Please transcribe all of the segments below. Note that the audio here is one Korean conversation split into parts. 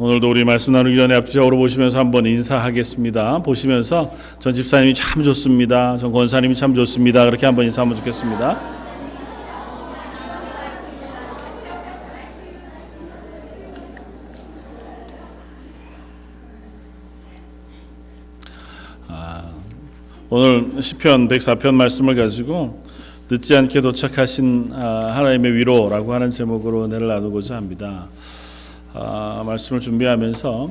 오늘도 우리 말씀 나누기 전에 앞뒤적으로 보시면서 한번 인사하겠습니다. 보시면서 전 집사님이 참 좋습니다. 전 권사님이 참 좋습니다. 그렇게 한번 인사하면 좋겠습니다. 오늘 시편 104편 말씀을 가지고 늦지 않게 도착하신 하나님의 위로라고 하는 제목으로 은혜를 나누고자 합니다. 말씀을 준비하면서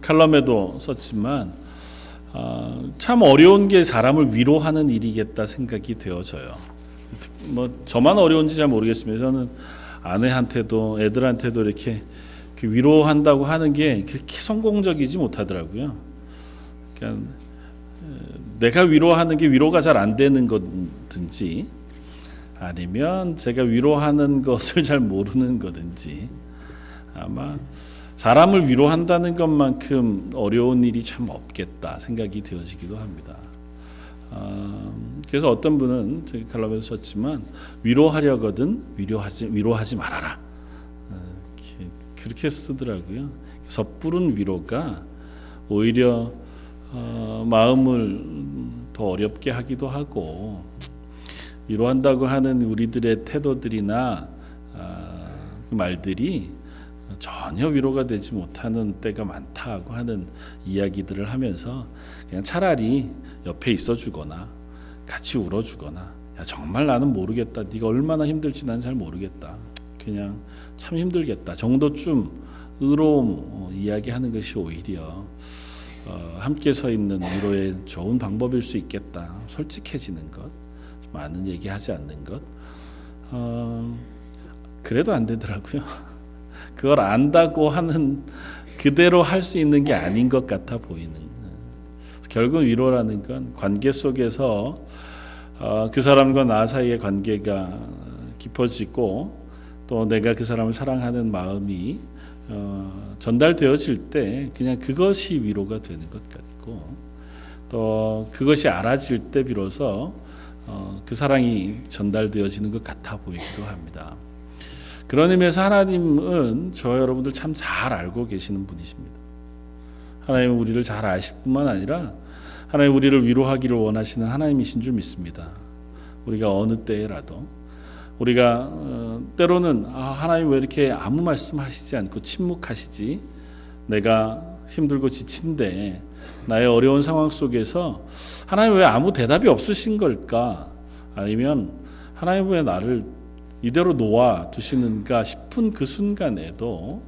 칼럼에도 썼지만 참 어려운 게 사람을 위로하는 일이겠다 생각이 되어져요. 뭐 저만 어려운지 잘 모르겠습니다. 저는 아내한테도 애들한테도 이렇게 위로한다고 하는 게 그렇게 성공적이지 못하더라고요. 그러니까 내가 위로하는 게 위로가 잘 안 되는 거든지 아니면 제가 위로하는 것을 잘 모르는 거든지 아마 사람을 위로한다는 것만큼 어려운 일이 참 없겠다 생각이 되어지기도 합니다. 그래서 어떤 분은 제 칼럼에도 썼지만 위로하려거든 위로하지 말아라 그렇게 쓰더라고요. 섣부른 위로가 오히려 마음을 더 어렵게 하기도 하고 위로한다고 하는 우리들의 태도들이나 말들이 전혀 위로가 되지 못하는 때가 많다고 하는 이야기들을 하면서 그냥 차라리 옆에 있어주거나 같이 울어주거나 야 정말 나는 모르겠다. 네가 얼마나 힘들지 난 잘 모르겠다. 그냥 참 힘들겠다 정도쯤으로 이야기하는 것이 오히려 함께 서 있는 위로의 좋은 방법일 수 있겠다. 솔직해지는 것, 많은 얘기하지 않는 것. 그래도 안 되더라고요. 그걸 안다고 하는 그대로 할 수 있는 게 아닌 것 같아 보이는. 결국 위로라는 건 관계 속에서 그 사람과 나 사이의 관계가 깊어지고 또 내가 그 사람을 사랑하는 마음이 전달되어질 때 그냥 그것이 위로가 되는 것 같고 또 그것이 알아질 때 비로소 그 사랑이 전달되어지는 것 같아 보이기도 합니다. 그런 의미에서 하나님은 저 여러분들 참 잘 알고 계시는 분이십니다. 하나님은 우리를 잘 아실 뿐만 아니라 하나님 우리를 위로하기를 원하시는 하나님이신 줄 믿습니다. 우리가 어느 때라도 우리가 때로는 하나님 왜 이렇게 아무 말씀하시지 않고 침묵하시지? 내가 힘들고 지친데 나의 어려운 상황 속에서 하나님 왜 아무 대답이 없으신 걸까? 아니면 하나님 왜 나를 이대로 놓아두시는가 싶은 그 순간에도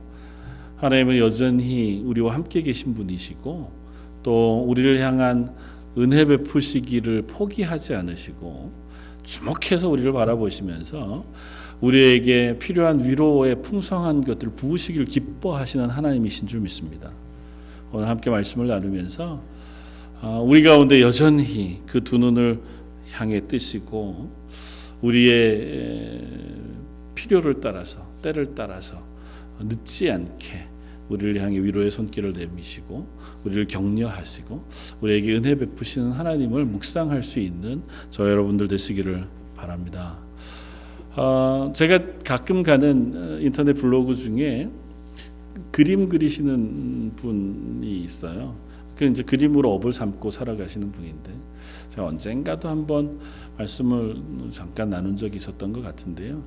하나님은 여전히 우리와 함께 계신 분이시고 또 우리를 향한 은혜 베푸시기를 포기하지 않으시고 주목해서 우리를 바라보시면서 우리에게 필요한 위로의 풍성한 것들을 부으시기를 기뻐하시는 하나님이신 줄 믿습니다. 오늘 함께 말씀을 나누면서 우리 가운데 여전히 그 두 눈을 향해 뜨시고 우리의 필요를 따라서 때를 따라서 늦지 않게 우리를 향해 위로의 손길을 내미시고 우리를 격려하시고 우리에게 은혜 베푸시는 하나님을 묵상할 수 있는 저 여러분들 되시기를 바랍니다. 제가 가끔 가는 인터넷 블로그 중에 그림 그리시는 분이 있어요. 그 이제 그림으로 업을 삼고 살아가시는 분인데 제가 언젠가도 한번 말씀을 잠깐 나눈 적이 있었던 것 같은데요.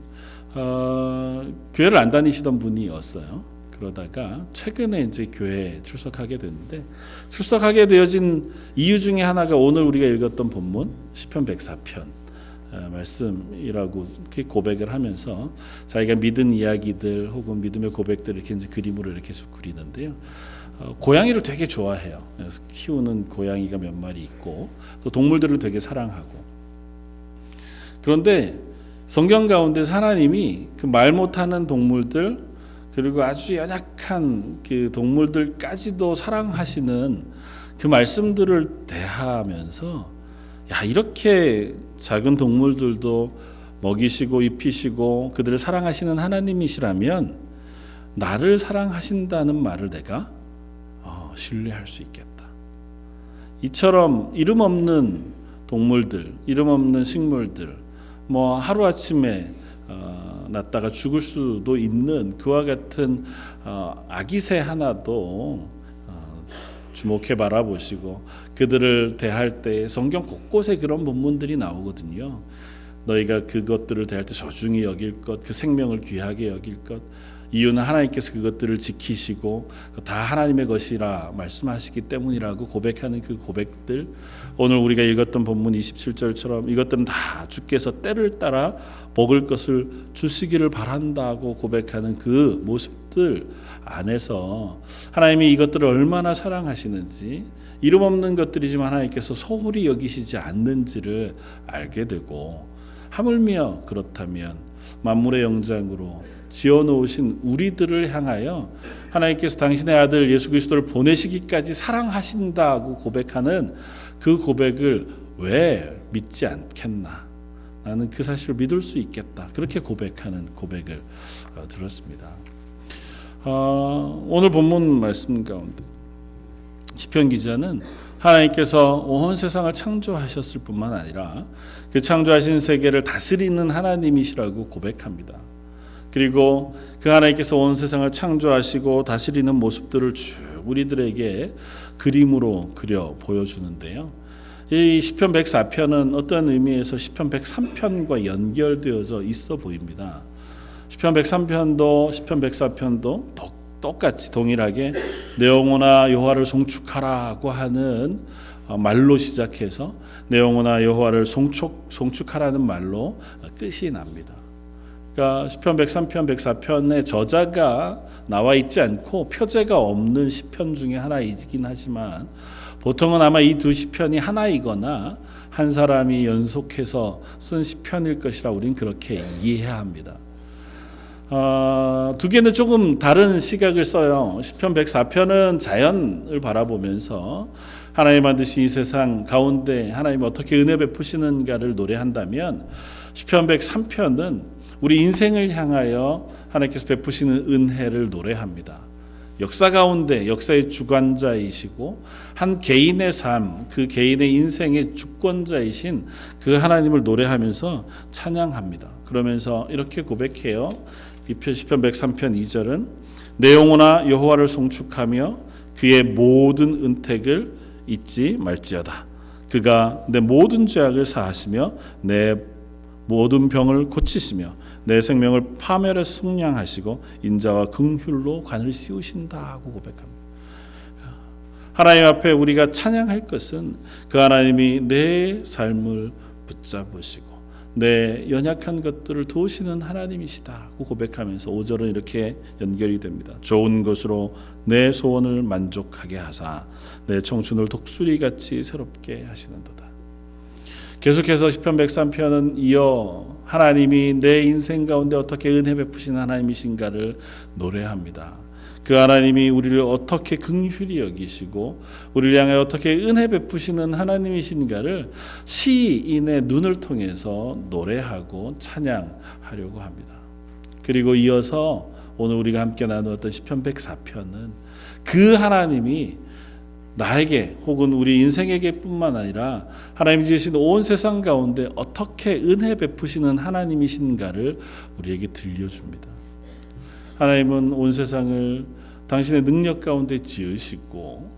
교회를 안 다니시던 분이었어요. 그러다가 최근에 이제 교회에 출석하게 됐는데 출석하게 되어진 이유 중에 하나가 오늘 우리가 읽었던 본문 시편 104편 말씀이라고 이렇게 고백을 하면서 자기가 믿은 이야기들 혹은 믿음의 고백들을 이렇게 이제 그림으로 이렇게 쭉 그리는데요. 고양이를 되게 좋아해요. 그래서 키우는 고양이가 몇 마리 있고 또 동물들을 되게 사랑하고 그런데 성경 가운데 하나님이 그 말 못하는 동물들 그리고 아주 연약한 그 동물들까지도 사랑하시는 그 말씀들을 대하면서 야 이렇게 작은 동물들도 먹이시고 입히시고 그들을 사랑하시는 하나님이시라면 나를 사랑하신다는 말을 내가 신뢰할 수 있겠다. 이처럼 이름 없는 동물들, 이름 없는 식물들, 뭐 하루아침에 낳다가 죽을 수도 있는 그와 같은 아기 새 하나도 주목해 바라보시고 그들을 대할 때 성경 곳곳에 그런 본문들이 나오거든요. 너희가 그것들을 대할 때 소중히 여길 것, 그 생명을 귀하게 여길 것, 이유는 하나님께서 그것들을 지키시고 다 하나님의 것이라 말씀하시기 때문이라고 고백하는 그 고백들, 오늘 우리가 읽었던 본문 27절처럼 이것들은 다 주께서 때를 따라 먹을 것을 주시기를 바란다고 고백하는 그 모습들 안에서 하나님이 이것들을 얼마나 사랑하시는지, 이름 없는 것들이지만 하나님께서 소홀히 여기시지 않는지를 알게 되고, 하물며 그렇다면 만물의 영장으로 지어놓으신 우리들을 향하여 하나님께서 당신의 아들 예수 그리스도를 보내시기까지 사랑하신다고 고백하는 그 고백을 왜 믿지 않겠나? 나는 그 사실을 믿을 수 있겠다. 그렇게 고백하는 고백을 들었습니다. 오늘 본문 말씀 가운데 시편 기자는 하나님께서 온 세상을 창조하셨을 뿐만 아니라 그 창조하신 세계를 다스리는 하나님이시라고 고백합니다. 그리고 그 하나님께서 온 세상을 창조하시고 다스리는 모습들을 쭉 우리들에게 그림으로 그려 보여주는데요. 이 시편 104편은 어떤 의미에서 시편 103편과 연결되어져 있어 보입니다. 시편 103편도 시편 104편도 똑같이 동일하게 내 영혼아 여호와를 송축하라고 하는 말로 시작해서 내 영혼아 여호와를 송축하라는 말로 끝이 납니다. 그러니까 시편 103편, 104편의 저자가 나와 있지 않고 표제가 없는 시편 중에 하나이긴 하지만 보통은 아마 이 두 시편이 하나이거나 한 사람이 연속해서 쓴 시편일 것이라 우리는 그렇게 이해해야 합니다. 두 개는 조금 다른 시각을 써요. 시편 104편은 자연을 바라보면서 하나님 만드신 이 세상 가운데 하나님 어떻게 은혜 베푸시는가를 노래한다면, 시편 103편은 우리 인생을 향하여 하나님께서 베푸시는 은혜를 노래합니다. 역사 가운데 역사의 주관자이시고 한 개인의 삶, 그 개인의 인생의 주권자이신 그 하나님을 노래하면서 찬양합니다. 그러면서 이렇게 고백해요. 시편 103편 2절은 내 영혼아 여호와를 송축하며 그의 모든 은택을 잊지 말지어다. 그가 내 모든 죄악을 사하시며 내 모든 병을 고치시며 내 생명을 파멸해서 승량하시고 인자와 긍휼로 관을 씌우신다고 고백합니다. 하나님 앞에 우리가 찬양할 것은 그 하나님이 내 삶을 붙잡으시고 내 연약한 것들을 도우시는 하나님이시다고 고백하면서 5절은 이렇게 연결이 됩니다. 좋은 것으로 내 소원을 만족하게 하사 내 청춘을 독수리같이 새롭게 하시는도다. 계속해서 시편 103편은 이어 하나님이 내 인생 가운데 어떻게 은혜 베푸신 하나님이신가를 노래합니다. 그 하나님이 우리를 어떻게 긍휼히 여기시고 우리를 향해 어떻게 은혜 베푸시는 하나님이신가를 시인의 눈을 통해서 노래하고 찬양하려고 합니다. 그리고 이어서 오늘 우리가 함께 나누었던 시편 104편은 그 하나님이 나에게 혹은 우리 인생에게 뿐만 아니라 하나님 지으신 온 세상 가운데 어떻게 은혜 베푸시는 하나님이신가를 우리에게 들려줍니다. 하나님은 온 세상을 당신의 능력 가운데 지으시고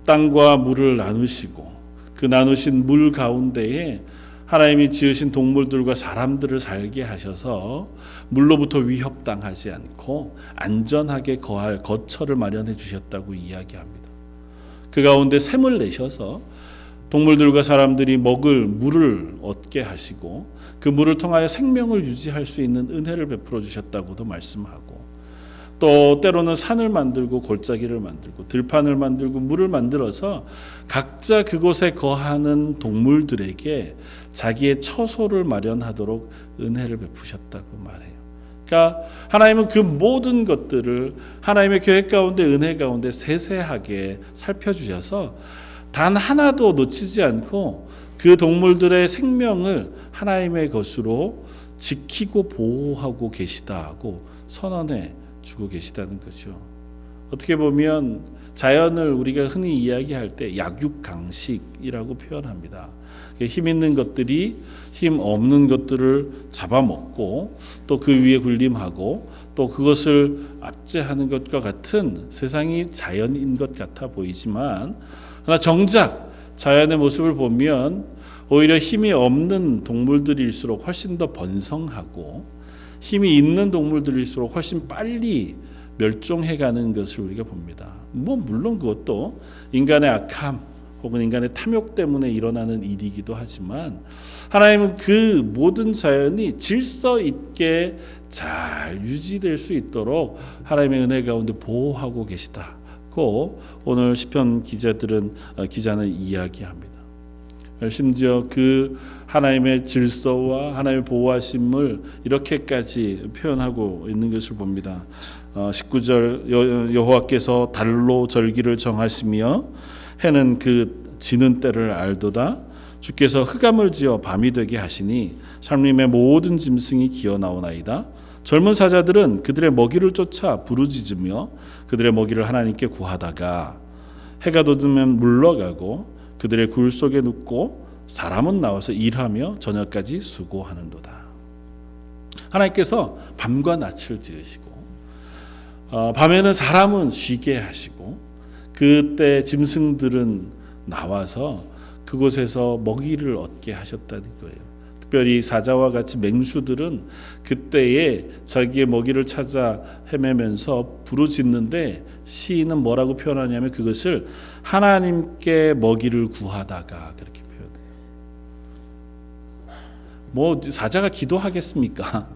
땅과 물을 나누시고 그 나누신 물 가운데에 하나님이 지으신 동물들과 사람들을 살게 하셔서 물로부터 위협당하지 않고 안전하게 거할 거처를 마련해 주셨다고 이야기합니다. 그 가운데 샘을 내셔서 동물들과 사람들이 먹을 물을 얻게 하시고 그 물을 통하여 생명을 유지할 수 있는 은혜를 베풀어 주셨다고도 말씀하고, 또 때로는 산을 만들고 골짜기를 만들고 들판을 만들고 물을 만들어서 각자 그곳에 거하는 동물들에게 자기의 처소를 마련하도록 은혜를 베푸셨다고 말해요. 그러니까 하나님은 그 모든 것들을 하나님의 계획 가운데 은혜 가운데 세세하게 살펴주셔서 단 하나도 놓치지 않고 그 동물들의 생명을 하나님의 것으로 지키고 보호하고 계시다고 선언해 주고 계시다는 거죠. 어떻게 보면 자연을 우리가 흔히 이야기할 때 약육강식이라고 표현합니다. 힘 있는 것들이 힘 없는 것들을 잡아먹고 또 그 위에 군림하고 또 그것을 압제하는 것과 같은 세상이 자연인 것 같아 보이지만, 그러나 정작 자연의 모습을 보면 오히려 힘이 없는 동물들일수록 훨씬 더 번성하고 힘이 있는 동물들일수록 훨씬 빨리 멸종해가는 것을 우리가 봅니다. 물론 그것도 인간의 악함 혹은 인간의 탐욕 때문에 일어나는 일이기도 하지만, 하나님은 그 모든 자연이 질서 있게 잘 유지될 수 있도록 하나님의 은혜 가운데 보호하고 계시다고 오늘 시편 기자는 이야기합니다. 심지어 그 하나님의 질서와 하나님의 보호하심을 이렇게까지 표현하고 있는 것을 봅니다. 19절 여호와께서 달로 절기를 정하시며 해는 그 지는 때를 알도다. 주께서 흑암을 지어 밤이 되게 하시니 삶림의 모든 짐승이 기어 나오나이다. 젊은 사자들은 그들의 먹이를 쫓아 부르짖으며 그들의 먹이를 하나님께 구하다가 해가 돋으면 물러가고 그들의 굴 속에 눕고 사람은 나와서 일하며 저녁까지 수고하는도다. 하나님께서 밤과 낮을 지으시고 밤에는 사람은 쉬게 하시고 그때 짐승들은 나와서 그곳에서 먹이를 얻게 하셨다는 거예요. 특별히 사자와 같이 맹수들은 그때에 자기의 먹이를 찾아 헤매면서 부르짖는데, 시인은 뭐라고 표현하냐면 그것을 하나님께 먹이를 구하다가 그렇게 표현해요. 사자가 기도하겠습니까?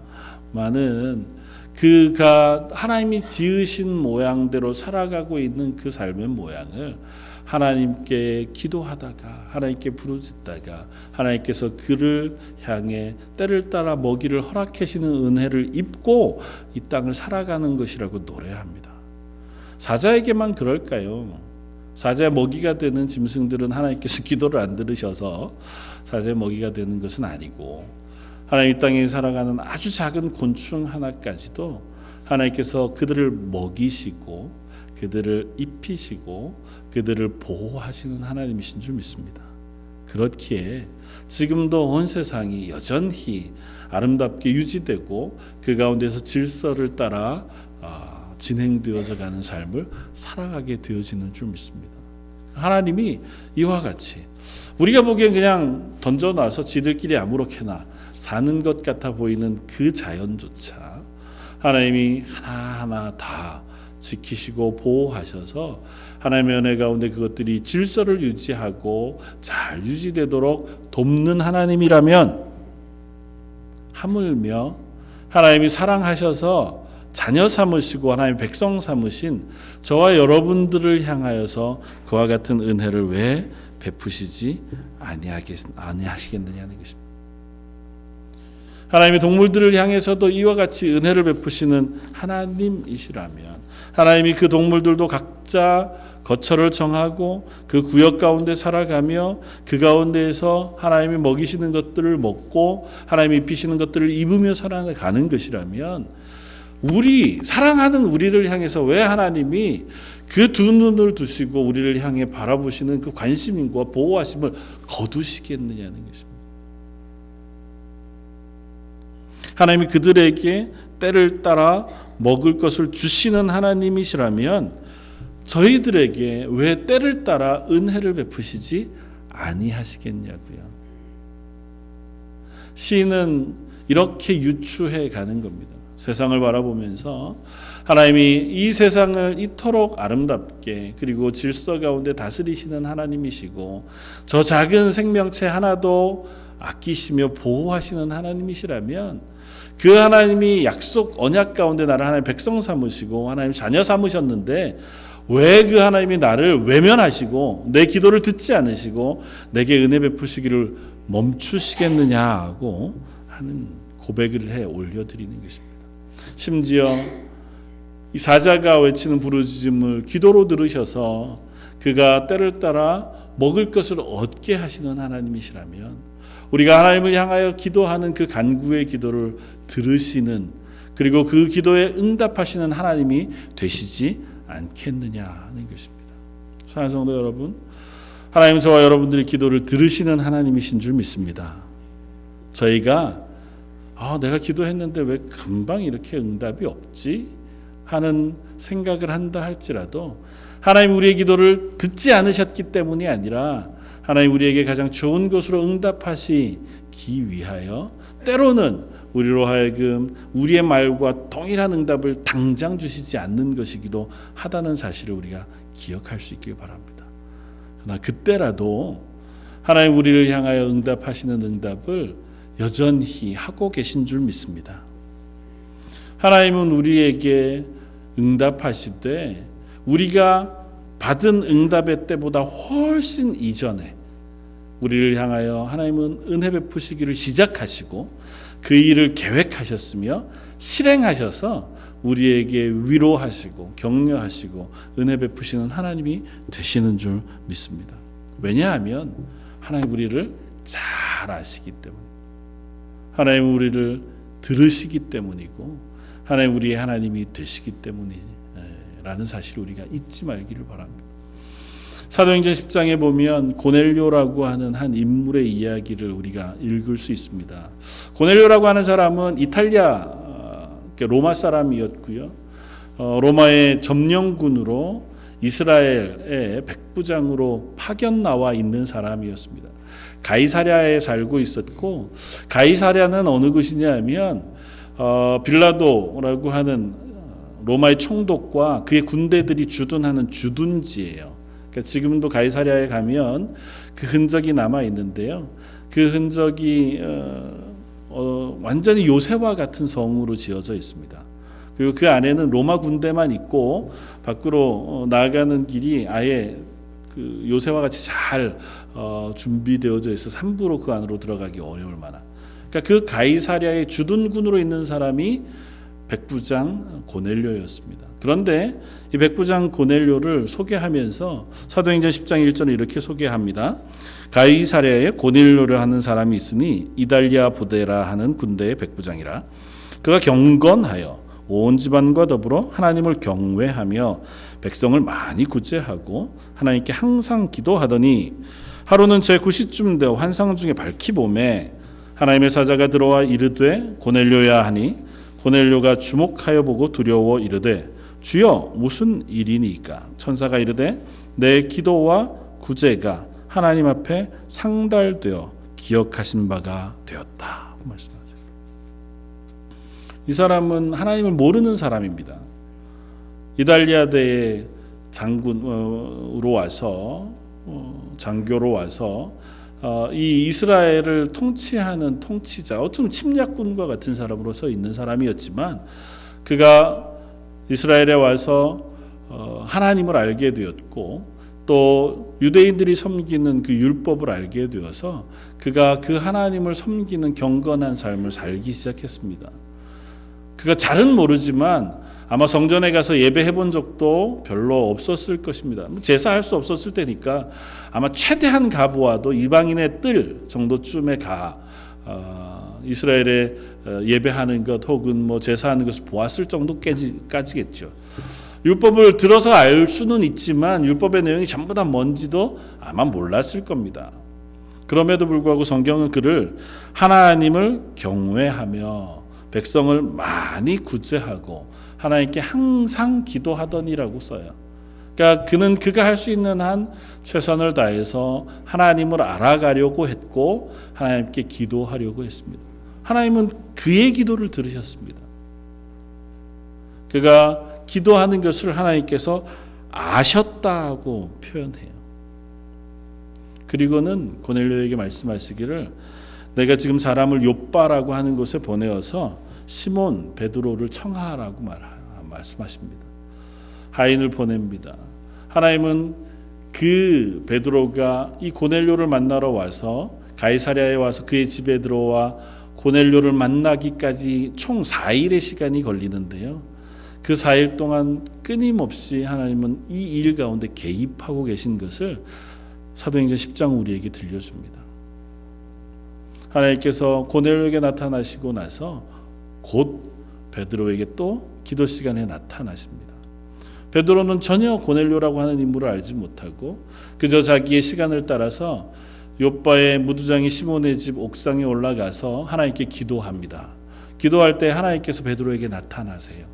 많은 그가 하나님이 지으신 모양대로 살아가고 있는 그 삶의 모양을 하나님께 기도하다가 하나님께 부르짖다가 하나님께서 그를 향해 때를 따라 먹이를 허락하시는 은혜를 입고 이 땅을 살아가는 것이라고 노래합니다. 사자에게만 그럴까요? 사자의 먹이가 되는 짐승들은 하나님께서 기도를 안 들으셔서 사자의 먹이가 되는 것은 아니고, 하나님 이 땅에 살아가는 아주 작은 곤충 하나까지도 하나님께서 그들을 먹이시고 그들을 입히시고 그들을 보호하시는 하나님이신 줄 믿습니다. 그렇기에 지금도 온 세상이 여전히 아름답게 유지되고 그 가운데서 질서를 따라 진행되어져 가는 삶을 살아가게 되어지는 줄 믿습니다. 하나님이 이와 같이 우리가 보기엔 그냥 던져놔서 지들끼리 아무렇게나 사는 것 같아 보이는 그 자연조차 하나님이 하나하나 다 지키시고 보호하셔서 하나님의 은혜 가운데 그것들이 질서를 유지하고 잘 유지되도록 돕는 하나님이라면, 하물며 하나님이 사랑하셔서 자녀 삼으시고 하나님 백성 삼으신 저와 여러분들을 향하여서 그와 같은 은혜를 왜 베푸시지 아니하시겠느냐는 것입니다. 하나님이 동물들을 향해서도 이와 같이 은혜를 베푸시는 하나님이시라면, 하나님이 그 동물들도 각자 거처를 정하고 그 구역 가운데 살아가며 그 가운데에서 하나님이 먹이시는 것들을 먹고 하나님이 입히시는 것들을 입으며 살아가는 것이라면, 사랑하는 우리를 향해서 왜 하나님이 그 두 눈을 두시고 우리를 향해 바라보시는 그 관심과 보호하심을 거두시겠느냐는 것입니다. 하나님이 그들에게 때를 따라 먹을 것을 주시는 하나님이시라면 저희들에게 왜 때를 따라 은혜를 베푸시지 아니하시겠냐고요. 시인은 이렇게 유추해 가는 겁니다. 세상을 바라보면서 하나님이 이 세상을 이토록 아름답게 그리고 질서 가운데 다스리시는 하나님이시고 저 작은 생명체 하나도 아끼시며 보호하시는 하나님이시라면, 그 하나님이 약속 언약 가운데 나를 하나님 백성 삼으시고 하나님 자녀 삼으셨는데 왜 그 하나님이 나를 외면하시고 내 기도를 듣지 않으시고 내게 은혜 베푸시기를 멈추시겠느냐고 하는 고백을 해 올려드리는 것입니다. 심지어 이 사자가 외치는 부르짖음을 기도로 들으셔서 그가 때를 따라 먹을 것을 얻게 하시는 하나님이시라면, 우리가 하나님을 향하여 기도하는 그 간구의 기도를 들으시는, 그리고 그 기도에 응답하시는 하나님이 되시지 않겠느냐 하는 것입니다. 사랑하는 성도 여러분, 하나님은 저와 여러분들의 기도를 들으시는 하나님이신 줄 믿습니다. 저희가 내가 기도했는데 왜 금방 이렇게 응답이 없지? 하는 생각을 한다 할지라도 하나님 우리의 기도를 듣지 않으셨기 때문이 아니라 하나님 우리에게 가장 좋은 것으로 응답하시기 위하여 때로는 우리로 하여금 우리의 말과 동일한 응답을 당장 주시지 않는 것이기도 하다는 사실을 우리가 기억할 수 있길 바랍니다. 그러나 그때라도 하나님 우리를 향하여 응답하시는 응답을 여전히 하고 계신 줄 믿습니다. 하나님은 우리에게 응답하시되 우리가 받은 응답의 때보다 훨씬 이전에 우리를 향하여 하나님은 은혜 베푸시기를 시작하시고 그 일을 계획하셨으며 실행하셔서 우리에게 위로하시고 격려하시고 은혜 베푸시는 하나님이 되시는 줄 믿습니다. 왜냐하면 하나님 우리를 잘 아시기 때문에, 하나님 우리를 들으시기 때문이고 하나님 우리의 하나님이 되시기 때문이라는 사실을 우리가 잊지 말기를 바랍니다. 사도행전 10장에 보면 고넬료라고 하는 한 인물의 이야기를 우리가 읽을 수 있습니다. 고넬료라고 하는 사람은 이탈리아 로마 사람이었고요. 로마의 점령군으로 이스라엘의 백부장으로 파견 나와 있는 사람이었습니다. 가이사랴에 살고 있었고, 가이사랴는 어느 곳이냐면 빌라도라고 하는 로마의 총독과 그의 군대들이 주둔하는 주둔지예요. 그러니까 지금도 가이사랴에 가면 그 흔적이 남아 있는데요. 그 흔적이 완전히 요새와 같은 성으로 지어져 있습니다. 그리고 그 안에는 로마 군대만 있고 밖으로 나아가는 길이 아예 그 요새와 같이 잘 준비되어져 있어서 함부로 그 안으로 들어가기 어려울 만한. 그러니까 그 가이사랴의 주둔군으로 있는 사람이 백부장 고넬료였습니다. 그런데 이 백부장 고넬료를 소개하면서 사도행전 10장 1절에 이렇게 소개합니다. 가이사랴에 고넬료를 하는 사람이 있으니 이달리아 부데라 하는 군대의 백부장이라. 그가 경건하여 온 집안과 더불어 하나님을 경외하며 백성을 많이 구제하고 하나님께 항상 기도하더니 하루는 제9시쯤 되어 환상 중에 밝히 보매 하나님의 사자가 들어와 이르되 고넬료야 하니 고넬료가 주목하여 보고 두려워 이르되 주여 무슨 일이니까? 천사가 이르되 내 기도와 구제가 하나님 앞에 상달되어 기억하신 바가 되었다 말씀하세요. 이 사람은 하나님을 모르는 사람입니다. 이달리아대의 장군으로 와서 장교로 와서 이 이스라엘을 통치하는 통치자, 어떤 침략군과 같은 사람으로서 있는 사람이었지만 그가 이스라엘에 와서 하나님을 알게 되었고 또 유대인들이 섬기는 그 율법을 알게 되어서 그가 그 하나님을 섬기는 경건한 삶을 살기 시작했습니다. 그가 잘은 모르지만 아마 성전에 가서 예배해 본 적도 별로 없었을 것입니다. 제사할 수 없었을 때니까 아마 최대한 가보아도 이방인의 뜰 정도쯤에 가 이스라엘에 예배하는 것 혹은 뭐 제사하는 것을 보았을 정도까지겠죠. 율법을 들어서 알 수는 있지만 율법의 내용이 전부 다 뭔지도 아마 몰랐을 겁니다. 그럼에도 불구하고 성경은 그를 하나님을 경외하며 백성을 많이 구제하고 하나님께 항상 기도하더니라고 써요. 그러니까 그는 그가 할 수 있는 한 최선을 다해서 하나님을 알아가려고 했고 하나님께 기도하려고 했습니다. 하나님은 그의 기도를 들으셨습니다. 그가 기도하는 것을 하나님께서 아셨다고 표현해요. 그리고는 고넬료에게 말씀하시기를 내가 지금 사람을 욥바라고 하는 곳에 보내어서 시몬 베드로를 청하라고 말씀하십니다. 하인을 보냅니다. 하나님은 그 베드로가 이 고넬료를 만나러 와서 가이사랴에 와서 그의 집에 들어와 고넬료를 만나기까지 총 4일의 시간이 걸리는데요. 그 4일 동안 끊임없이 하나님은 이 일 가운데 개입하고 계신 것을 사도행전 10장 우리에게 들려줍니다. 하나님께서 고넬료에게 나타나시고 나서 곧 베드로에게 또 기도 시간에 나타나십니다. 베드로는 전혀 고넬료라고 하는 인물을 알지 못하고 그저 자기의 시간을 따라서 욥바의 무두장이 시몬의 집 옥상에 올라가서 하나님께 기도합니다. 기도할 때 하나님께서 베드로에게 나타나세요.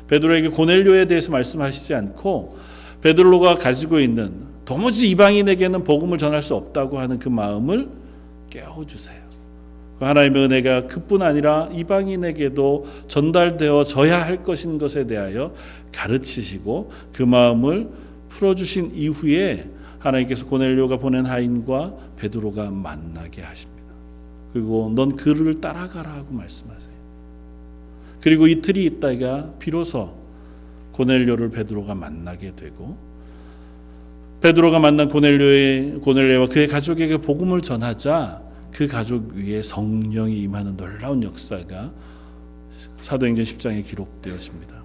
베드로에게 고넬료에 대해서 말씀하시지 않고 베드로가 가지고 있는 도무지 이방인에게는 복음을 전할 수 없다고 하는 그 마음을 깨워주세요. 하나님의 은혜가 그뿐 아니라 이방인에게도 전달되어져야 할 것인 것에 대하여 가르치시고 그 마음을 풀어주신 이후에 하나님께서 고넬료가 보낸 하인과 베드로가 만나게 하십니다. 그리고 넌 그를 따라가라 하고 말씀하세요. 그리고 이틀이 있다가 비로소 고넬료를 베드로가 만나게 되고 베드로가 만난 고넬료와 그의 가족에게 복음을 전하자 그 가족 위에 성령이 임하는 놀라운 역사가 사도행전 10장에 기록되었습니다.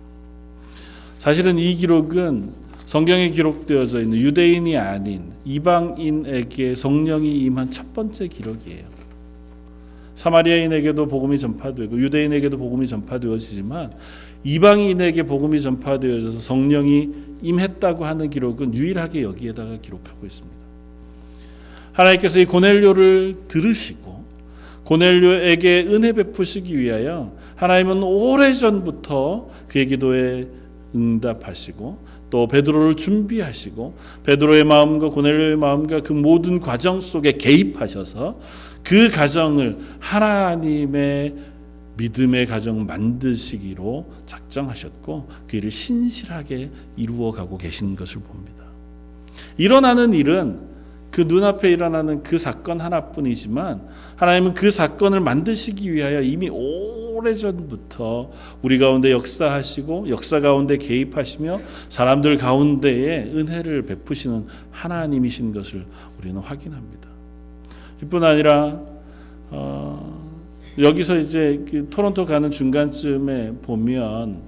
사실은 이 기록은 성경에 기록되어져 있는 유대인이 아닌 이방인에게 성령이 임한 첫 번째 기록이에요. 사마리아인에게도 복음이 전파되고 유대인에게도 복음이 전파되어지지만 이방인에게 복음이 전파되어져서 성령이 임했다고 하는 기록은 유일하게 여기에다가 기록하고 있습니다. 하나님께서 이 고넬료를 들으시고 고넬료에게 은혜 베푸시기 위하여 하나님은 오래전부터 그의 기도에 응답하시고 또 베드로를 준비하시고 베드로의 마음과 고넬료의 마음과 그 모든 과정 속에 개입하셔서 그 가정을 하나님의 믿음의 가정 만드시기로 작정하셨고 그 일을 신실하게 이루어가고 계신 것을 봅니다. 일어나는 일은 그 눈앞에 일어나는 그 사건 하나뿐이지만 하나님은 그 사건을 만드시기 위하여 이미 오래전부터 우리 가운데 역사하시고 역사 가운데 개입하시며 사람들 가운데에 은혜를 베푸시는 하나님이신 것을 우리는 확인합니다. 이뿐 아니라 여기서 이제 토론토 가는 중간쯤에 보면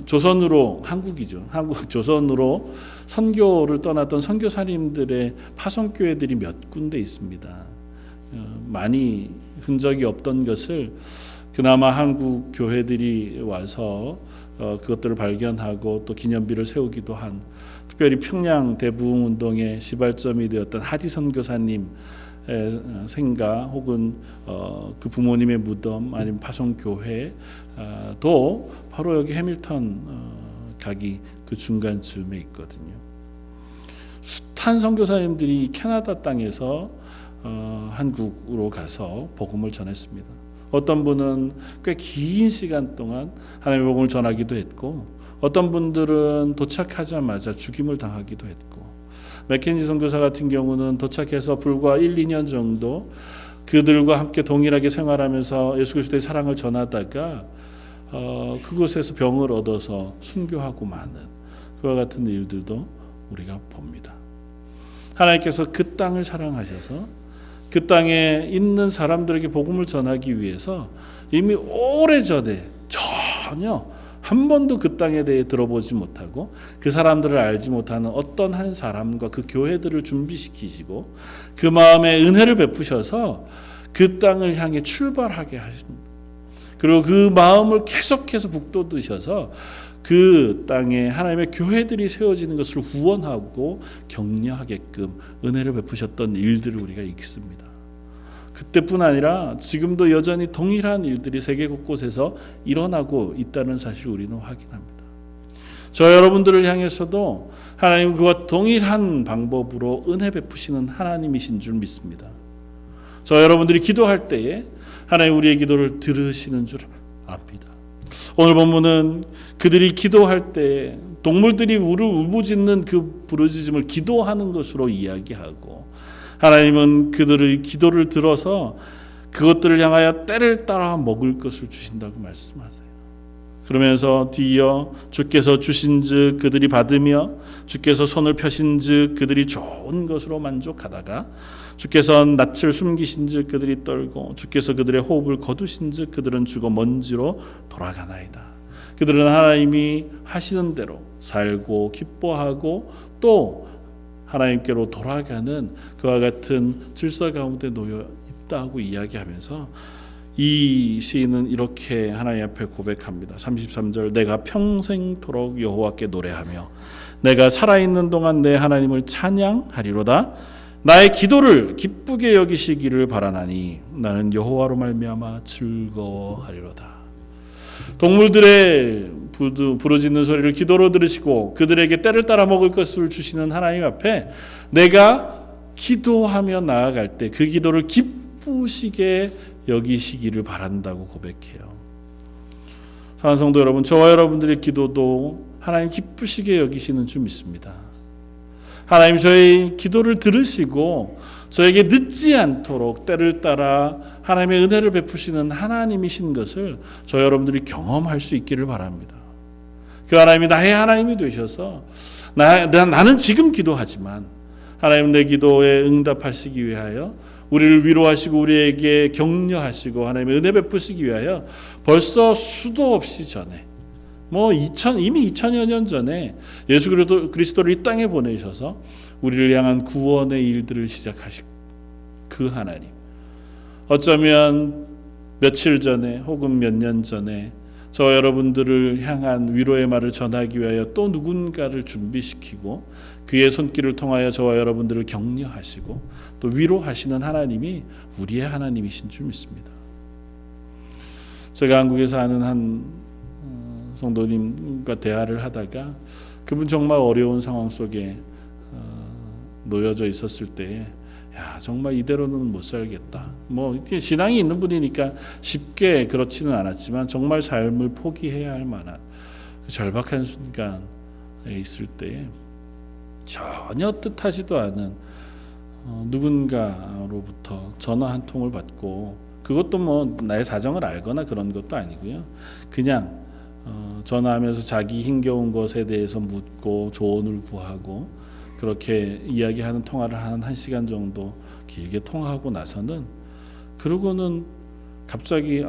조선으로 조선으로 선교를 떠났던 선교사님들의 파송교회들이 몇 군데 있습니다. 많이 흔적이 없던 것을 그나마 한국 교회들이 와서 그것들을 발견하고 또 기념비를 세우기도 한, 특별히 평양 대부흥운동의 시발점이 되었던 하디 선교사님 생가 혹은 그 부모님의 무덤 아니면 파송교회도 바로 여기 해밀턴 가기 그 중간쯤에 있거든요. 숱한 선교사님들이 캐나다 땅에서 한국으로 가서 복음을 전했습니다. 어떤 분은 꽤 긴 시간 동안 하나님의 복음을 전하기도 했고 어떤 분들은 도착하자마자 죽임을 당하기도 했고 맥켄지 선교사 같은 경우는 도착해서 불과 1, 2년 정도 그들과 함께 동일하게 생활하면서 예수 그리스도의 사랑을 전하다가 그곳에서 병을 얻어서 순교하고 마는 그와 같은 일들도 우리가 봅니다. 하나님께서 그 땅을 사랑하셔서 그 땅에 있는 사람들에게 복음을 전하기 위해서 이미 오래전에 전혀 한 번도 그 땅에 대해 들어보지 못하고 그 사람들을 알지 못하는 어떤 한 사람과 그 교회들을 준비시키시고 그 마음에 은혜를 베푸셔서 그 땅을 향해 출발하게 하십니다. 그리고 그 마음을 계속해서 북돋으셔서 그 땅에 하나님의 교회들이 세워지는 것을 후원하고 격려하게끔 은혜를 베푸셨던 일들을 우리가 읽습니다. 그때뿐 아니라 지금도 여전히 동일한 일들이 세계 곳곳에서 일어나고 있다는 사실을 우리는 확인합니다. 저 여러분들을 향해서도 하나님은 그와 동일한 방법으로 은혜 베푸시는 하나님이신 줄 믿습니다. 저 여러분들이 기도할 때에 하나님 우리의 기도를 들으시는 줄 압니다. 오늘 본문은 그들이 기도할 때 동물들이 울부짖는 그 부르짖음을 기도하는 것으로 이야기하고 하나님은 그들의 기도를 들어서 그것들을 향하여 때를 따라 먹을 것을 주신다고 말씀하세요. 그러면서 뒤이어 주께서 주신즉 그들이 받으며 주께서 손을 펴신즉 그들이 좋은 것으로 만족하다가 주께서 낯을 숨기신즉 그들이 떨고 주께서 그들의 호흡을 거두신즉 그들은 죽어 먼지로 돌아가나이다. 그들은 하나님이 하시는 대로 살고 기뻐하고 또 하나님께로 돌아가는 그와 같은 질서 가운데 놓여 있다고 이야기하면서 이 시인은 이렇게 하나님 앞에 고백합니다. 33절 내가 평생토록 여호와께 노래하며 내가 살아있는 동안 내 하나님을 찬양하리로다. 나의 기도를 기쁘게 여기시기를 바라나니 나는 여호와로 말미암아 즐거워하리로다. 동물들의 부르짖는 소리를 기도로 들으시고 그들에게 때를 따라 먹을 것을 주시는 하나님 앞에 내가 기도하며 나아갈 때 그 기도를 기쁘시게 여기시기를 바란다고 고백해요. 사랑하는 성도 여러분, 저와 여러분들의 기도도 하나님 기쁘시게 여기시는 줄 믿습니다. 하나님 저희 기도를 들으시고 저에게 늦지 않도록 때를 따라 하나님의 은혜를 베푸시는 하나님이신 것을 저 여러분들이 경험할 수 있기를 바랍니다. 그 하나님이 나의 하나님이 되셔서 나는 지금 기도하지만 하나님 내 기도에 응답하시기 위하여 우리를 위로하시고 우리에게 격려하시고 하나님의 은혜 베푸시기 위하여 벌써 수도 없이 전에 이미 2000여 년 전에 예수 그리스도를 이 땅에 보내셔서 우리를 향한 구원의 일들을 시작하신 그 하나님, 어쩌면 며칠 전에 혹은 몇 년 전에 저 여러분들을 향한 위로의 말을 전하기 위하여 또 누군가를 준비시키고 그의 손길을 통하여 저와 여러분들을 격려하시고 또 위로하시는 하나님이 우리의 하나님이신 줄 믿습니다. 제가 한국에서 아는 한 성도님과 대화를 하다가 그분 정말 어려운 상황 속에 놓여져 있었을 때에 정말 이대로는 못 살겠다. 신앙이 있는 분이니까 쉽게 그렇지는 않았지만 정말 삶을 포기해야 할 만한 그 절박한 순간에 있을 때에 전혀 뜻하지도 않은 누군가로부터 전화 한 통을 받고 그것도 나의 사정을 알거나 그런 것도 아니고요. 그냥 전화하면서 자기 힘겨운 것에 대해서 묻고 조언을 구하고 그렇게 이야기하는 통화를 한 1시간 정도 길게 통화하고 나서는 그러고는 갑자기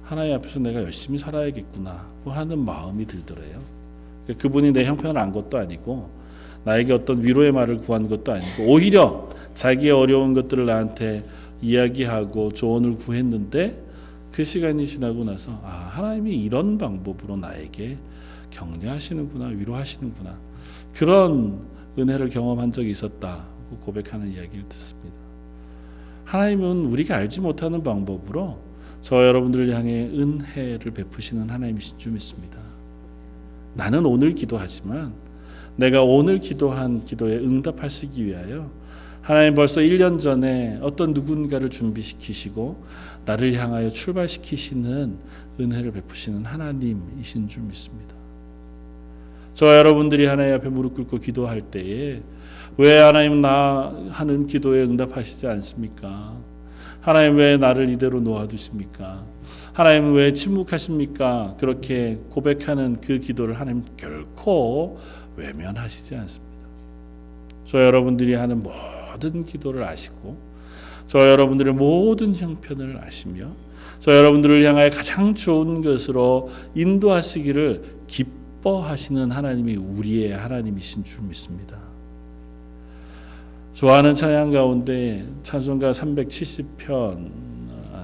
하나님 앞에서 내가 열심히 살아야겠구나 하는 마음이 들더래요. 그분이 내 형편을 안 것도 아니고 나에게 어떤 위로의 말을 구한 것도 아니고 오히려 자기의 어려운 것들을 나한테 이야기하고 조언을 구했는데 그 시간이 지나고 나서 하나님이 이런 방법으로 나에게 격려하시는구나, 위로하시는구나, 그런 은혜를 경험한 적이 있었다고 고백하는 이야기를 듣습니다. 하나님은 우리가 알지 못하는 방법으로 저 여러분들을 향해 은혜를 베푸시는 하나님이신 줄 믿습니다. 나는 오늘 기도하지만 내가 오늘 기도한 기도에 응답하시기 위하여 하나님 벌써 1년 전에 어떤 누군가를 준비시키시고 나를 향하여 출발시키시는 은혜를 베푸시는 하나님이신 줄 믿습니다. 저 여러분들이 하나님 앞에 무릎 꿇고 기도할 때에 왜 하나님 나 하는 기도에 응답하시지 않습니까? 하나님 왜 나를 이대로 놓아두십니까? 하나님 왜 침묵하십니까? 그렇게 고백하는 그 기도를 하나님 결코 외면하시지 않습니다. 저 여러분들이 하는 모든 기도를 아시고 저 여러분들의 모든 형편을 아시며 저 여러분들을 향하여 가장 좋은 것으로 인도하시기를 기뻐하시는 하나님이 우리의 하나님이신 줄 믿습니다. 좋아하는 찬양 가운데 찬송가 370편,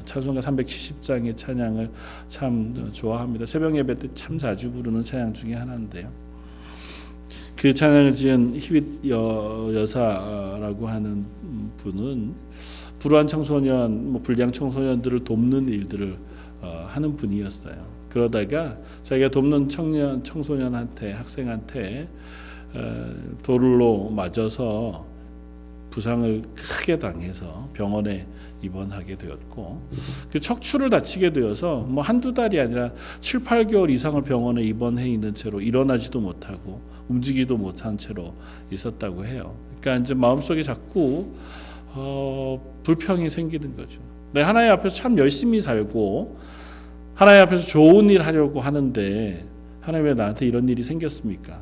찬송가 370장의 찬양을 참 좋아합니다. 새벽 예배 때 참 자주 부르는 찬양 중에 하나인데요. 그 찬양을 지은 히윗 여사라고 하는 분은 불우한 청소년, 불량 청소년들을 돕는 일들을 하는 분이었어요. 그러다가 자기가 돕는 청소년한테, 학생한테 돌로 맞아서 부상을 크게 당해서 병원에 입원하게 되었고 그 척추를 다치게 되어서 한두 달이 아니라 7, 8개월 이상을 병원에 입원해 있는 채로 일어나지도 못하고 움직이도 못한 채로 있었다고 해요. 그러니까 이제 마음속에 자꾸 불평이 생기는 거죠. 내가 하나님 앞에서 참 열심히 살고 하나님 앞에서 좋은 일 하려고 하는데 하나님 왜 나한테 이런 일이 생겼습니까?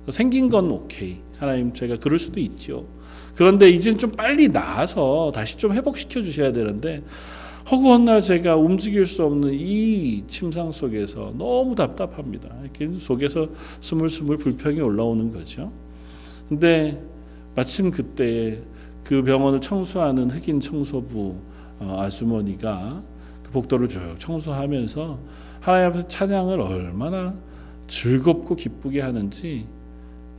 생긴 건 오케이. 하나님 제가 그럴 수도 있죠. 그런데 이제는 좀 빨리 나아서 다시 좀 회복시켜 주셔야 되는데 허구한 날 제가 움직일 수 없는 이 침상 속에서 너무 답답합니다. 이렇게 속에서 스물스물 불평이 올라오는 거죠. 근데 마침 그때 그 병원을 청소하는 흑인 청소부 아주머니가 그 복도를 쭉 청소하면서 하나님 앞에서 찬양을 얼마나 즐겁고 기쁘게 하는지,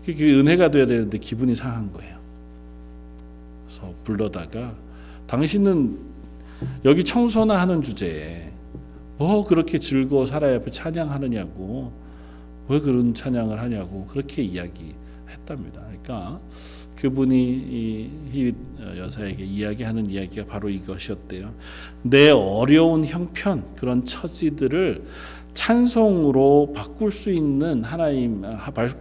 그게 은혜가 돼야 되는데 기분이 상한 거예요. 그래서 불러다가 당신은 여기 청소나 하는 주제에 뭐 그렇게 즐거워 하나님 앞에 찬양하느냐고, 왜 그런 찬양을 하냐고 그렇게 이야기했답니다. 그러니까 그분이 이 여사에게 이야기하는 이야기가 바로 이것이었대요. 내 어려운 형편, 그런 처지들을 찬송으로 바꿀 수 있는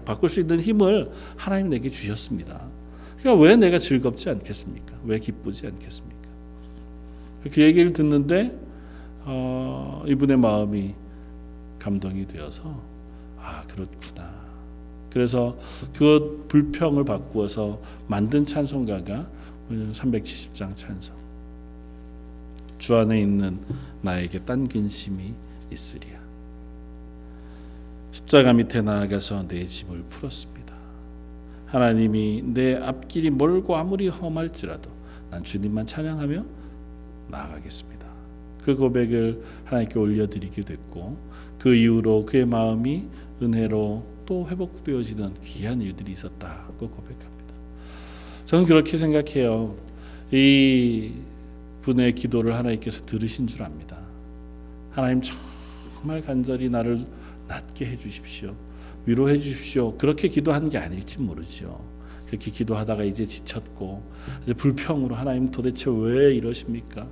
바꿀 수 있는 힘을 하나님 내게 주셨습니다. 그러니까 왜 내가 즐겁지 않겠습니까? 왜 기쁘지 않겠습니까? 그 얘기를 듣는데 이분의 마음이 감동이 되어서 그렇구나. 그래서 그 불평을 바꾸어서 만든 찬송가가 370장 찬송. 주 안에 있는 나에게 딴 근심이 있으리야. 십자가 밑에 나아가서 내 짐을 풀었습니다. 하나님이 내 앞길이 멀고 아무리 험할지라도 난 주님만 찬양하며 나아가겠습니다. 그 고백을 하나님께 올려드리게 됐고, 그 이후로 그의 마음이 은혜로 또 회복되어지는 귀한 일들이 있었다고 고백합니다. 저는 그렇게 생각해요. 이 분의 기도를 하나님께서 들으신 줄 압니다. 하나님 정말 간절히 나를 낫게 해주십시오. 위로해 주십시오. 그렇게 기도한 게 아닐지 모르죠. 그렇게 기도하다가 이제 지쳤고 이제 불평으로 하나님 도대체 왜 이러십니까?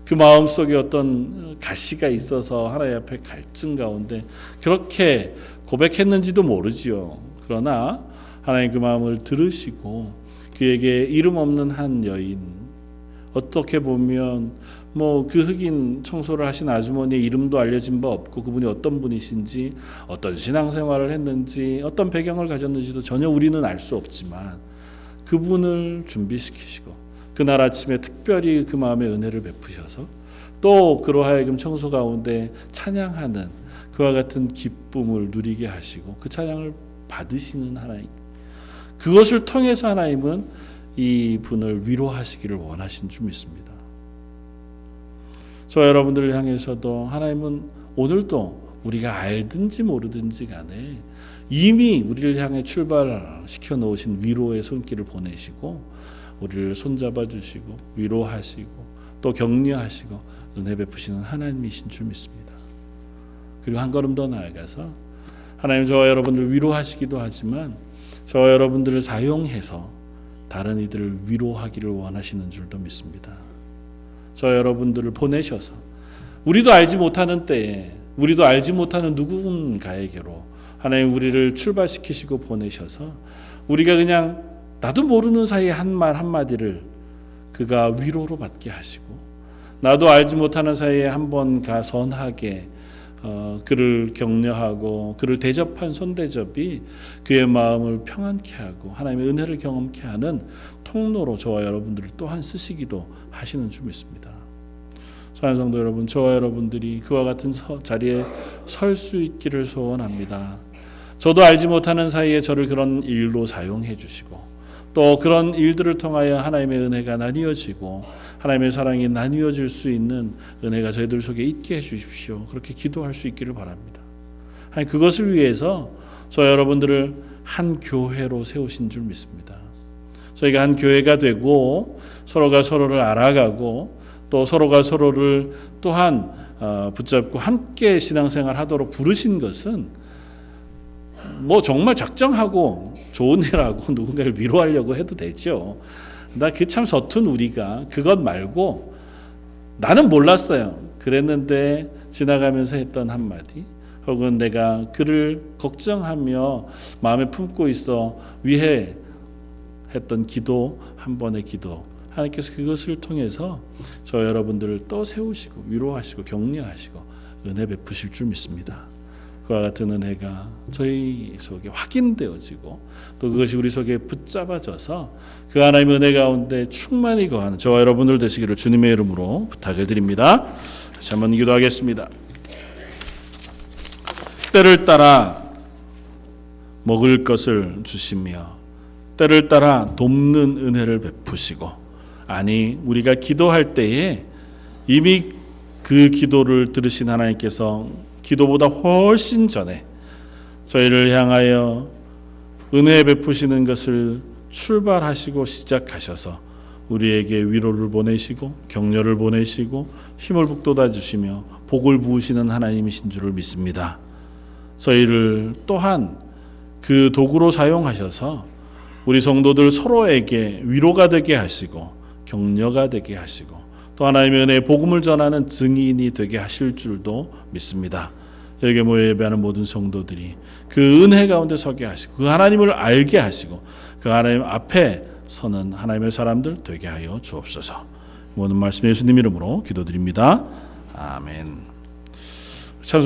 그 마음속에 어떤 가시가 있어서 하나님 앞에 갈증 가운데 그렇게 고백했는지도 모르지요. 그러나 하나님 그 마음을 들으시고 그에게 이름 없는 한 여인, 어떻게 보면 그 흑인 청소를 하신 아주머니의 이름도 알려진 바 없고 그분이 어떤 분이신지, 어떤 신앙생활을 했는지, 어떤 배경을 가졌는지도 전혀 우리는 알 수 없지만 그분을 준비시키시고 그날 아침에 특별히 그 마음의 은혜를 베푸셔서 또 그로 하여금 청소 가운데 찬양하는 그와 같은 기쁨을 누리게 하시고 그 찬양을 받으시는 하나님, 그것을 통해서 하나님은 이 분을 위로하시기를 원하신 줄 믿습니다. 저 여러분들을 향해서도 하나님은 오늘도 우리가 알든지 모르든지 간에 이미 우리를 향해 출발시켜 놓으신 위로의 손길을 보내시고 우리를 손잡아 주시고 위로하시고 또 격려하시고 은혜 베푸시는 하나님이신 줄 믿습니다. 그리고 한 걸음 더 나아가서 하나님 저와 여러분들을 위로하시기도 하지만 저와 여러분들을 사용해서 다른 이들을 위로하기를 원하시는 줄도 믿습니다. 저와 여러분들을 보내셔서 우리도 알지 못하는 때에 우리도 알지 못하는 누군가에게로 하나님 우리를 출발시키시고 보내셔서 우리가 그냥 나도 모르는 사이에 한 말 한마디를 그가 위로로 받게 하시고 나도 알지 못하는 사이에 한번 선하게 그를 격려하고 그를 대접한 손대접이 그의 마음을 평안케 하고 하나님의 은혜를 경험케 하는 통로로 저와 여러분들을 또한 쓰시기도 하시는 줄 믿습니다. 사랑하는 성도 여러분, 저와 여러분들이 그와 같은 자리에 설 수 있기를 소원합니다. 저도 알지 못하는 사이에 저를 그런 일로 사용해 주시고 또 그런 일들을 통하여 하나님의 은혜가 나뉘어지고 하나님의 사랑이 나뉘어질 수 있는 은혜가 저희들 속에 있게 해주십시오. 그렇게 기도할 수 있기를 바랍니다. 하나님 그것을 위해서 저 여러분들을 한 교회로 세우신 줄 믿습니다. 저희가 한 교회가 되고 서로가 서로를 알아가고 또 서로가 서로를 또한 붙잡고 함께 신앙생활 하도록 부르신 것은 정말 작정하고 좋은 일하고 누군가를 위로하려고 해도 되죠. 나 그 참 서툰 우리가 그것 말고 나는 몰랐어요. 그랬는데 지나가면서 했던 한마디 혹은 내가 그를 걱정하며 마음에 품고 있어 위해했던 기도 한 번의 기도 하나님께서 그것을 통해서 저 여러분들을 또 세우시고 위로하시고 격려하시고 은혜 베푸실 줄 믿습니다. 그와 같은 은혜가 저희 속에 확인되어지고 또 그것이 우리 속에 붙잡아져서 그 하나님의 은혜 가운데 충만히 거하는 저와 여러분들 되시기를 주님의 이름으로 부탁을 드립니다. 다시 한번 기도하겠습니다. 때를 따라 먹을 것을 주시며 때를 따라 돕는 은혜를 베푸시고 아니 우리가 기도할 때에 이미 그 기도를 들으신 하나님께서 기도보다 훨씬 전에 저희를 향하여 은혜 베푸시는 것을 출발하시고 시작하셔서 우리에게 위로를 보내시고 격려를 보내시고 힘을 북돋아 주시며 복을 부으시는 하나님이신 줄을 믿습니다. 저희를 또한 그 도구로 사용하셔서 우리 성도들 서로에게 위로가 되게 하시고 격려가 되게 하시고 또 하나님의 은혜의 복음을 전하는 증인이 되게 하실 줄도 믿습니다. 여기 모여 예배하는 모든 성도들이 그 은혜 가운데 서게 하시고 그 하나님을 알게 하시고 그 하나님 앞에 서는 하나님의 사람들 되게 하여 주옵소서. 모든 말씀 예수님 이름으로 기도드립니다. 아멘.